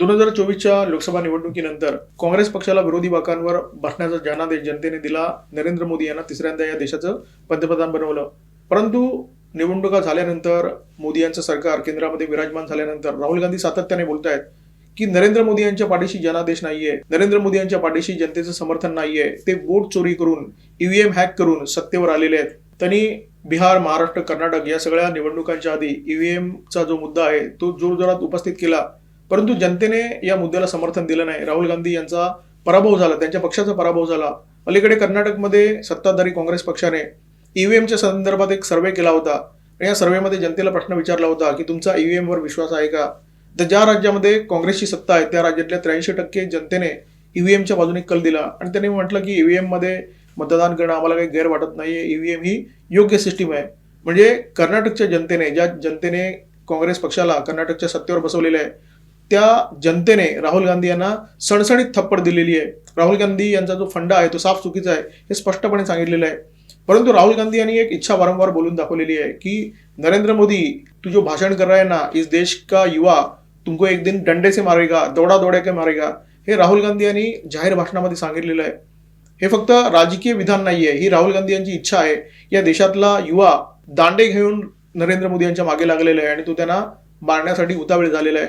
2024च्या लोकसभा निवडणुकीनंतर काँग्रेस पक्षाला विरोधी बाकांवर बसण्याचा जनादेश जनतेने दिला. नरेंद्र मोदी यांना तिसऱ्यांदा या देशाचं पंतप्रधान बनवलं. परंतु निवडणुका झाल्यानंतर मोदी यांचं सरकार केंद्रामध्ये विराजमान झाल्यानंतर राहुल गांधी सातत्याने बोलतायत की नरेंद्र मोदी यांच्या पाठीशी जनादेश नाहीये, नरेंद्र मोदी यांच्या पाठीशी जनतेचं समर्थन नाहीये. ते वोट चोरी करून ईव्हीएम हॅक करून सत्तेवर आलेले आहेत. त्यांनी बिहार, महाराष्ट्र, कर्नाटक या सगळ्या निवडणुकांच्या आधी ईव्हीएमचा जो मुद्दा आहे तो जोरजोरात उपस्थित केला. परंतु जनतेने या मुद्द्याला समर्थन दिलं नाही. राहुल गांधी यांचा पराभव झाला, त्यांच्या पक्षाचा पराभव झाला. अलीकडे कर्नाटकमध्ये सत्ताधारी काँग्रेस पक्षाने ईव्हीएमच्या संदर्भात एक सर्वे केला होता आणि या सर्वेमध्ये जनतेला प्रश्न विचारला होता की तुमचा ईव्हीएमवर विश्वास आहे का. तर ज्या राज्यामध्ये काँग्रेसची सत्ता आहे त्या राज्यातल्या 83% जनतेने ईव्हीएमच्या बाजूने कल दिला आणि त्यांनी म्हटलं की ईव्हीएम मध्ये मतदान करणं आम्हाला काही गैर वाटत नाहीये, ईव्हीएम ही योग्य सिस्टीम आहे. म्हणजे कर्नाटकच्या जनतेने, ज्या जनतेने काँग्रेस पक्षाला कर्नाटकच्या सत्तेवर बसवलेलं आहे, त्या जनतेने राहुल गांधी यांना सणसणीत थप्पड दिलेली आहे. राहुल गांधी यांचा जो फंडा आहे तो साफ चुकीचा आहे हे स्पष्टपणे सांगितलेलं आहे. परंतु राहुल गांधी यांनी एक इच्छा वारंवार बोलून दाखवलेली आहे की नरेंद्र मोदी, तू जो भाषण कर रहा है ना, इस देश का युवा तुमको एक दिन डंडे से मारेगा, दौडा दौडा के मारेगा, हे राहुल गांधी यांनी जाहीर भाषणामध्ये सांगितलेलं आहे. हे फक्त राजकीय विधान नाहीये, ही राहुल गांधी यांची इच्छा आहे. या देशातला युवा दांडे घेऊन नरेंद्र मोदी यांच्या मागे लागलेला आहे आणि तो त्यांना मारण्यासाठी उतावीळ झालेला आहे.